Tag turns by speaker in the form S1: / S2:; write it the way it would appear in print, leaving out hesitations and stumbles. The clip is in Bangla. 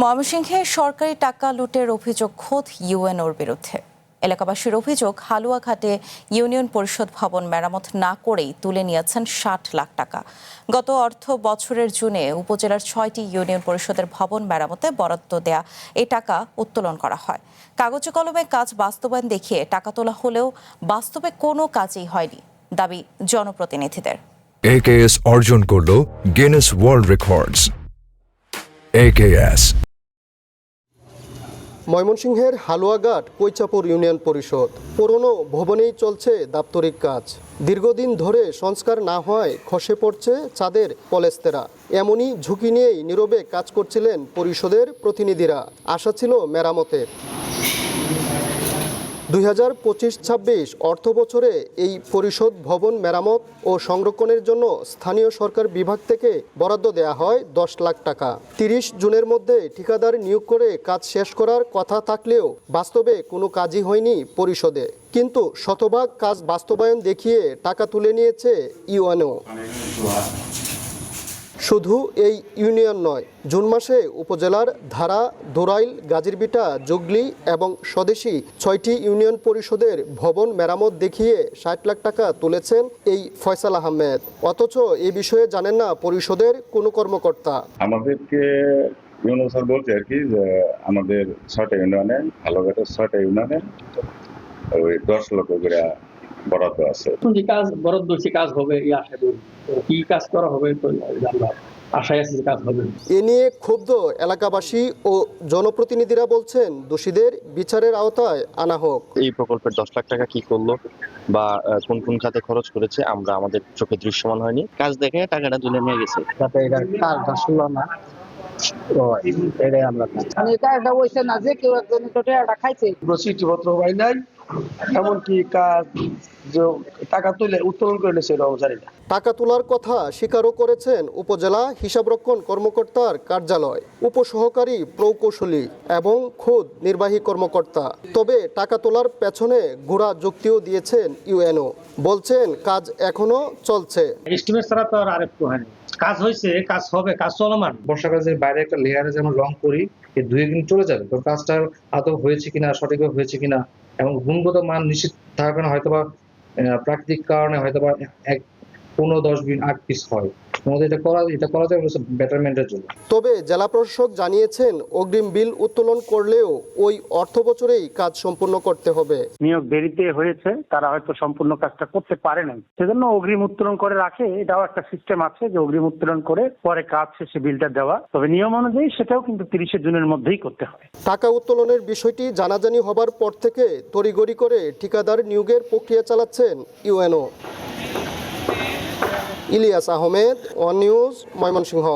S1: ময়মনসিংহে সরকারি টাকা লুটের অভিযোগ খোদ ইউএনওর বিরুদ্ধে। এলাকাবাসীর অভিযোগ, হালুয়াঘাটে ইউনিয়ন পরিষদ ভবন মেরামত না করেই তুলে নিয়েছেন ৬০ লাখ টাকা। গত অর্থ বছরের জুনে উপজেলার ৬টি ইউনিয়ন পরিষদের ভবন মেরামতে বরাদ্দ দেয়া এই টাকা উত্তোলন করা হয়। কাগজে কলমে কাজ বাস্তবায়ন দেখিয়ে টাকা তোলা হলেও বাস্তবে কোনো কাজই হয়নি, দাবি জনপ্রতিনিধিদের।
S2: AKS অর্জন করল গিনেস ওয়ার্ল্ড রেকর্ডস। AKS
S3: ময়মনসিংহের হালুয়াঘাট কৈচাপুর ইউনিয়ন পরিষদ পুরনো ভবনেই চলছে দাপ্তরিক কাজ। দীর্ঘদিন ধরে সংস্কার না হওয়ায় খসে পড়ছে ছাদের পলেস্তেরা। এমনই ঝুঁকি নিয়েই নীরবে কাজ করছিলেন পরিষদের প্রতিনিধিরা। আশা ছিল মেরামতের। 2025-26 অর্থ বছরে এই পরিষদ ভবন মেরামত ও সংরক্ষণের জন্য স্থানীয় সরকার বিভাগ থেকে বরাদ্দ দেয়া হয় 10 লাখ টাকা। 30 জুনের মধ্যে ঠিকাদার নিয়োগ করে কাজ শেষ করার কথা থাকলেও বাস্তবে কোনো কাজই হয়নি পরিষদে। কিন্তু শতভাগ কাজ বাস্তবায়ন দেখিয়ে টাকা তুলে নিয়েছে ইউএনও। শুধু এই ইউনিয়ন নয়, জুন মাসে উপজেলার ধারা, দোরাইল, গাজীরবিটা, জুগলি এবং স্বদেশী 6টি ইউনিয়ন পরিষদের ভবন মেরামত দেখিয়ে 60 লাখ টাকা তুলেছেন এই ফয়সাল আহমেদ। অথচ এই বিষয়ে জানেন না পরিষদের কোনো কর্মকর্তা।
S4: আমাদেরকে ইউনিয়ন স্যার বলছে আর কি যে আমাদের 6টা ইউনিয়নে, হালুয়াঘাটের 6টা ইউনিয়নে ওই 10 লক্ষ করে বরাদ্দ আছে।
S5: যে কাজ বরাদ্দ সে কাজ হবে এই আশা করি। কি কাজ করা হবে তো আমরা আশায় আছি যে কাজ হবে।
S3: এ নিয়ে ক্ষুব্ধ এলাকাবাসী ও জনপ্রতিনিধিরা বলছেন দোষীদের বিচারের আওতায় আনা হোক।
S6: এই প্রকল্পের 10 লাখ টাকা কি করলো বা কোন কোন খাতে খরচ করেছে আমরা আমাদের চোখে দৃশ্যমান হয়নি। কাজ দেখে টাকাটা তুলে নিয়ে গেছে।
S5: যাতে এটা কাজটা শুনলাম না এটাই আমরা এটা হইছে না যে কেউ একজন টাকা খাইছে, রসিদপত্র পাই নাই, এমনকি কাজ টাকা তুলে উত্তোলন করে নিয়েছে এটাও জানি না।
S3: টাকা তোলার কথা স্বীকারও করেছেন উপজেলা হিসাবরক্ষণ কর্মকর্তার কার্যালয়, উপসহকারী প্রকৌশলী এবং খোদ নির্বাহী কর্মকর্তা। তবে টাকা তোলার পেছনে ঘোড়া যুক্তিও দিয়েছেন ইউএনও। বলছেন কাজ এখনো চলছে।
S5: এস্টিমেট ছাড়া তো আর আরেকটু হয়নি। কাজ হয়েছে, কাজ হবে, কাজ চলমান।
S7: বর্ষাকালের বাইরে একটা লেয়ারে যেমন রং করি, এই 2 দিন চলে যাবে, তো কাজটা আদৌ হয়েছে কিনা, সঠিকভাবে হয়েছে কিনা এবং গুণগত মান নিশ্চিত থাকার কারণে হয়তোবা প্রাকৃতিক কারণে হয়তোবা 15-10 দিন 8 পিস হয়। এটা করা যায় বেটারমেন্টের জন্য।
S3: তবে জেলা প্রশাসক জানিয়েছেন অগ্রিম বিল উত্তোলন করলেও ওই অর্থ বছরেই কাজ সম্পূর্ণ করতে হবে।
S8: নিয়োগ দেরিতে হয়েছে, তারা হয়তো সম্পূর্ণ কাজটা করতে পারে নাই, সেজন্য অগ্রিম উত্তোলন করে রাখে। এটাও একটা সিস্টেম আছে যে অগ্রিম উত্তোলন করে পরে কাজ শেষে বিলটা দেওয়া। তবে নিয়ম অনুযায়ী সেটাও কিন্তু 30 জুনের মধ্যেই করতে হয়।
S3: টাকা উত্তোলনের বিষয়টি জানাজানি হবার পর থেকে তড়িঘড়ি করে ঠিকাদার নিয়োগের প্রক্রিয়া চালাচ্ছেন UNO. Ilias Ahmed, one news, Mymensingh.